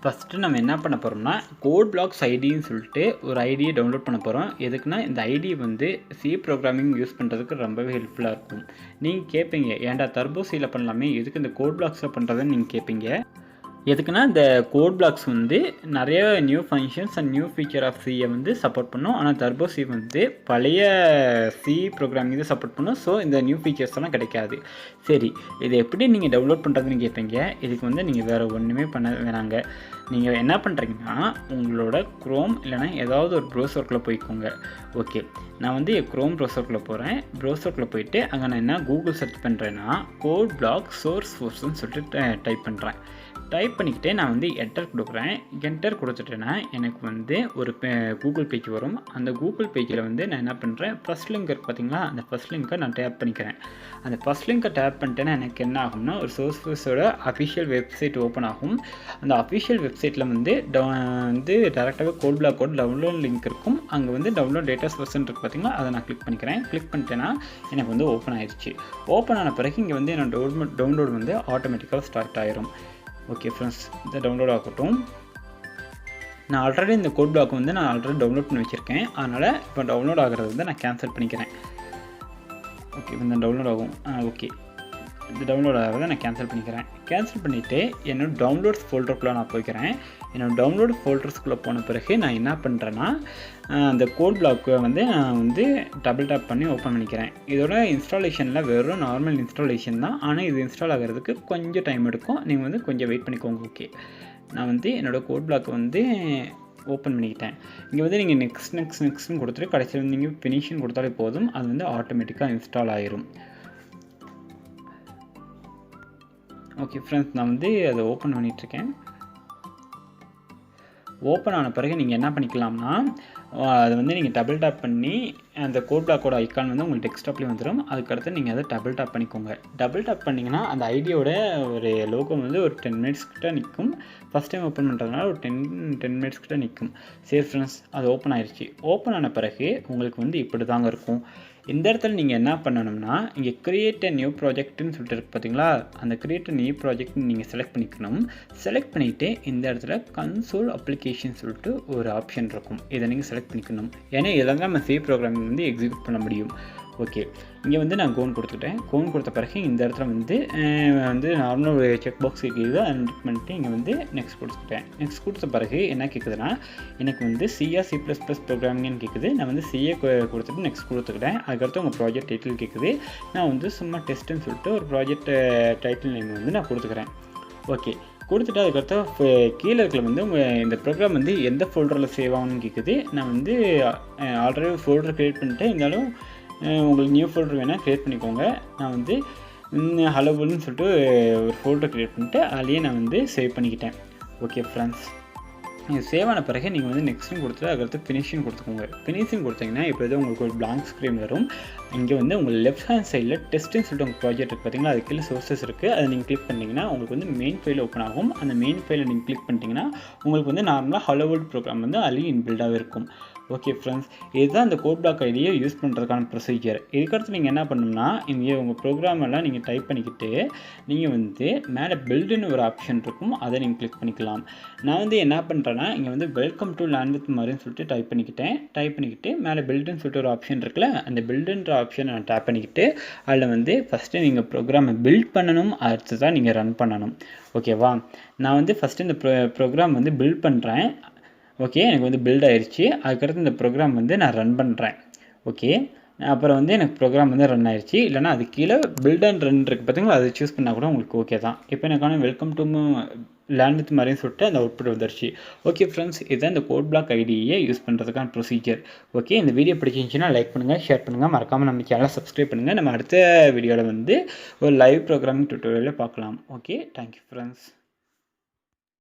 First நம்ம என்ன பண்ண போகிறோம்னா கோட் பிளாக்ஸ் ஐடின்னு சொல்லிட்டு ஒரு ஐடியை டவுன்லோட் பண்ண போகிறோம். எதுக்குன்னா இந்த ஐடி வந்து சி ப்ரோக்ராமிங் யூஸ் பண்ணுறதுக்கு ரொம்பவே ஹெல்ப்ஃபுல்லாக இருக்கும். நீங்கள் கேட்பீங்க, ஏன்டா டர்போ சியில் பண்ணலாமே, எதுக்கு இந்த கோட் பிளாக்ஸில் பண்ணுறதுன்னு நீங்கள் கேட்பீங்க. எதுக்குன்னா இந்த கோட் பிளாக்ஸ் வந்து நிறைய new functions and new feature of சியை வந்து சப்போர்ட் பண்ணும். ஆனால் டர்போ சி வந்து பழைய சி ப்ரோக்ராமிங் தான் சப்போர்ட் பண்ணும். ஸோ இந்த நியூ ஃபீச்சர்ஸ் எல்லாம் கிடைக்காது. சரி, இதை எப்படி நீங்கள் டவுன்லோட் பண்ணுறதுன்னு கேட்பீங்க. இதுக்கு வந்து நீங்கள் வேறு ஒன்றுமே பண்ண வேணாங்க. நீங்கள் என்ன பண்ணுறீங்கன்னா உங்களோட க்ரோம் இல்லைனா ஏதாவது ஒரு ப்ரௌசருக்குள்ளே போய்க்கோங்க. ஓகே, நான் வந்து க்ரோம் ப்ரௌசருக்குள்ளே போகிறேன். ப்ரௌசருக்குள்ளே போயிட்டு அங்கே நான் என்ன கூகுள் சர்ச் பண்ணுறேன்னா கோட் பிளாக் சோர்ஸ் ஃபோர்ஸ்ன்னு சொல்லிட்டு டைப் பண்ணுறேன். டைப் பண்ணிக்கிட்டே நான் வந்து என்டர் கொடுக்குறேன். என்டர் கொடுத்துட்டேன்னா எனக்கு வந்து ஒரு கூகுள் பேஜ் வரும். அந்த கூகுள் பேஜில் வந்து நான் என்ன பண்ணுறேன், ஃபஸ்ட் லிங்க் இருக்குது பார்த்தீங்களா, அந்த ஃபஸ்ட் லிங்க்கை நான் டேப் பண்ணிக்கிறேன். அந்த ஃபஸ்ட் லிங்க்கை டேப் பண்ணிட்டேன்னா எனக்கு என்ன ஆகும்னா ஒரு சோர்ஸ் ஃபோர்ஸோட அஃபிஷியல் வெப்சைட் ஓப்பன் ஆகும். அந்த அஃபிஷியல் வெப்சைட்டில் வந்து டேரெக்டாகவே கோட் பிளாக்கோட டவுன்லோட் லிங்க் இருக்கும். அங்கே வந்து டவுன்லோட் டேட்டா சோர்ஸ்ன்னு இருக்குது பார்த்தீங்களா, அதை நான் கிளிக் பண்ணிக்கிறேன். கிளிக் பண்ணிட்டேன்னா எனக்கு வந்து ஓப்பன் ஆயிடுச்சு. ஓப்பன் ஆன பிறகு இங்கே வந்து என்னோட டவுன்லோட் வந்து ஆட்டோமேட்டிக்காக ஸ்டார்ட் ஆயிரும். ஓகே ஃப்ரெண்ட்ஸ், இந்த டவுன்லோட் ஆகட்டும். நான் ஆல்ரெடி இந்த கோட் பிளாக் வந்து நான் ஆல்ரெடி டவுன்லோட் பண்ணி வச்சுருக்கேன். அதனால் இப்போ டவுன்லோட் ஆகிறது வந்து நான் கேன்சல் பண்ணிக்கிறேன். ஓகே, இந்த டவுன்லோட் ஆகும். ஓகே, இந்த டவுன்லோட் ஆகிறத நான் கேன்சல் பண்ணிக்கிறேன். கேன்சல் பண்ணிவிட்டு என்னோடய டவுன்லோட்ஸ் ஃபோல்டருக்குள்ளே நான் போய்க்கிறேன். என்னோடய டவுன்லோட் ஃபோல்டர்ஸ்குள்ளே போன பிறகு நான் என்ன பண்ணுறேன்னா அந்த கோட் பிளாக்கை வந்து நான் வந்து டபுள் டேப் பண்ணி ஓப்பன் பண்ணிக்கிறேன். இதோட இன்ஸ்டாலேஷனில் வெறும் நார்மல் இன்ஸ்டாலேஷன் தான். ஆனால் இது இன்ஸ்டால் ஆகிறதுக்கு கொஞ்சம் டைம் எடுக்கும். நீங்கள் வந்து கொஞ்சம் வெயிட் பண்ணிக்கோங்க. ஓகே, நான் வந்து என்னோடய கோட் பிளாக்கை வந்து ஓப்பன் பண்ணிக்கிட்டேன். இங்கே வந்து நீங்கள் நெக்ஸ்ட்னு கொடுத்துட்டு கடைசியில் வந்து நீங்கள் ஃபினிஷ்னு கொடுத்தாலே போதும். அது வந்து ஆட்டோமேட்டிக்காக இன்ஸ்டால் ஆயிரும். ஓகே ஃப்ரெண்ட்ஸ், நான் வந்து அதை ஓப்பன் பண்ணிகிட்ருக்கேன். ஓப்பன் ஆன பிறகு நீங்கள் என்ன பண்ணிக்கலாம்னா அதை வந்து நீங்கள் டபுள் டேப் பண்ணி அந்த கோட் பிளாக்கோட ஐக்கான் வந்து உங்களுக்கு டெஸ்க்டாப்லேயும் வந்துடும். அதுக்கடுத்து நீங்கள் அதை டபுள் டேப் பண்ணிக்கோங்க. டபுள் டேப் பண்ணிங்கன்னா அந்த ஐடியோட ஒரு லோகோ வந்து ஒரு 10 மினிட்ஸ் கிட்ட நிற்கும். ஃபஸ்ட் டைம் ஓப்பன் பண்ணுறதுனால ஒரு 10 மினிட்ஸ் கிட்ட நிற்கும். சரி ஃப்ரெண்ட்ஸ், அது ஓப்பன் ஆயிடுச்சு. ஓப்பன் ஆன பிறகு உங்களுக்கு வந்து இப்படி தாங்க இருக்கும். இந்த இடத்துல நீங்கள் என்ன பண்ணணும்னா இங்கே கிரியேட் அ நியூ ப்ராஜெக்ட்னு சொல்லிட்டு இருக்குது பார்த்தீங்களா, அந்த கிரியேட் அ நியூ ப்ராஜெக்ட்னு நீங்கள் செலக்ட் பண்ணிக்கணும். செலக்ட் பண்ணிவிட்டு இந்த இடத்துல கன்சோல் அப்ளிகேஷன் சொல்லிட்டு ஒரு ஆப்ஷன் இருக்கும். இதை நீங்கள் செலக்ட் பண்ணிக்கணும். ஏன்னா இதெல்லாம் நம்ம சி ப்ரோக்ராமிங் வந்து எக்ஸிக்யூட் பண்ண முடியும். ஓகே, இங்கே வந்து நான் கோன் கொடுத்துக்கிட்டேன். கோன் கொடுத்த பிறகு இந்த இடத்துல வந்து நார்மல் ஒரு செக் பாக்ஸ் இருக்குது. அதை பண்ணிட்டு இங்கே வந்து நெக்ஸ்ட் கொடுத்துக்கிட்டேன். நெக்ஸ்ட் கொடுத்த பிறகு என்ன கேட்குதுன்னா எனக்கு வந்து C++ ப்ரோக்ராமிங்னு கேட்குது. நான் வந்து சிஏ கொடுத்துட்டு நெக்ஸ்ட் கொடுத்துக்கிட்டேன். அதுக்கடுத்து உங்கள் ப்ராஜெக்ட் டைட்டில் கேட்குது. நான் வந்து சும்மா டெஸ்ட்டுன்னு சொல்லிட்டு ஒரு ப்ராஜெக்ட் டைட்டில் நேம் வந்து நான் கொடுத்துக்கிறேன். ஓகே, கொடுத்துட்டு அதுக்கடுத்து கீழே இருக்கிற வந்து உங்கள் இந்த ப்ரோக்ராம் வந்து எந்த ஃபோல்டரில் சேவ் ஆகணும்னு கேட்குது. நான் வந்து ஆல்ரெடி ஃபோல்டர் க்ரியேட் பண்ணிட்டேன். இருந்தாலும் உங்களுக்கு நியூ ஃபோல்டர் வேணால் க்ரியேட் பண்ணிக்கோங்க. நான் வந்து ஹலோ வேர்ல்டுன்னு சொல்லிட்டு ஒரு ஃபோல்டர் க்ரியேட் பண்ணிட்டு அதுலேயே நான் வந்து சேவ் பண்ணிக்கிட்டேன். ஓகே ஃப்ரெண்ட்ஸ், நீங்கள் சேவ் ஆன பிறகு நீங்கள் வந்து நெக்ஸ்ட்னு கொடுத்துட்டு அதுக்கடுத்து ஃபினிஷிங் கொடுத்துக்கோங்க. ஃபினிஷிங் கொடுத்தீங்கன்னா இப்போ எதாவது உங்களுக்கு ஒரு பிளாங்க் ஸ்க்ரீன் வரும். இங்கே வந்து உங்கள் லெஃப்ட் ஹேண்ட் சைடில் டெஸ்ட்டுன்னு சொல்லிட்டு உங்கள் ப்ராஜெக்ட் இருக்குது பார்த்தீங்களா, அது கீழே சோர்ஸஸ் இருக்குது. அதை நீங்கள் கிளிக் பண்ணிங்கன்னா உங்களுக்கு வந்து மெயின் ஃபைல் ஓப்பன் ஆகும். அந்த மெயின் ஃபைலை நீங்கள் கிளிக் பண்ணிட்டீங்கன்னா உங்களுக்கு வந்து நார்மலாக ஹலோ வேர்ல்டு ப்ரோக்ராம் வந்து அதுலேயும் இன்பில்டாகவே இருக்கும். ஓகே ஃப்ரெண்ட்ஸ், இதுதான் இந்த கோட் பிளாக் ஐடியை யூஸ் பண்ணுறதுக்கான ப்ரொசீஜர். இதுக்கடுத்து நீங்கள் என்ன பண்ணணும்னா இங்கே உங்கள் ப்ரோக்ராம் எல்லாம் நீங்கள் டைப் பண்ணிக்கிட்டு நீங்கள் வந்து மேலே பில்டுன்னு ஒரு ஆப்ஷன் இருக்கும். அதை நீங்கள் கிளிக் பண்ணிக்கலாம். நான் வந்து என்ன பண்ணுறேன்னா இங்கே வந்து வெல்கம் டு லேர்ன் வித் மாதிரின்னு சொல்லிட்டு டைப் பண்ணிக்கிட்டு மேலே பில்டுன்னு சொல்லிட்டு ஒரு ஆப்ஷன் இருக்குல்ல, அந்த பில்டுன்ற ஆப்ஷனை நான் டேப் பண்ணிக்கிட்டு அதில் வந்து ஃபஸ்ட்டு நீங்கள் ப்ரோக்ராமை பில்ட் பண்ணணும். அடுத்து தான் நீங்கள் ரன் பண்ணணும். ஓகேவா, நான் வந்து ஃபஸ்ட்டு இந்த ப்ரோக்ராம் வந்து பில்ட் பண்ணுறேன். ஓகே, எனக்கு வந்து பில்ட் ஆயிடுச்சு. அதுக்கடுத்து இந்த ப்ரோக்ராம் வந்து நான் ரன் பண்ணுறேன். ஓகே, அப்புறம் வந்து எனக்கு ப்ரோக்ராம் வந்து ரன் ஆயிடுச்சு. இல்லைனா அது கீழே பில்ட் அண்ட் ரன் இருக்குது பார்த்தீங்களா, அதை சூஸ் பண்ணால் கூட உங்களுக்கு ஓகே தான். இப்போ எனக்கான வெல்கம் டு லேர்ன் வித் மாதிரின்னு சொல்லிட்டு அந்த அவுட்புட் வந்துருச்சு. ஓகே ஃப்ரெண்ட்ஸ், இதுதான் இந்த கோட் பிளாக் ஐடியை யூஸ் பண்ணுறதுக்கான ப்ரொசீஜர். ஓகே, இந்த வீடியோ பிடிச்சிருந்துச்சுன்னா லைக் பண்ணுங்கள், ஷேர் பண்ணுங்கள், மறக்காமல் நம்ம சேனலை சப்ஸ்கிரைப் பண்ணுங்கள். நம்ம அடுத்த வீடியோவில் வந்து ஒரு லைவ் ப்ரோக்ராமிங் டியூட்டோரியலில் பார்க்கலாம். Okay, thank you friends.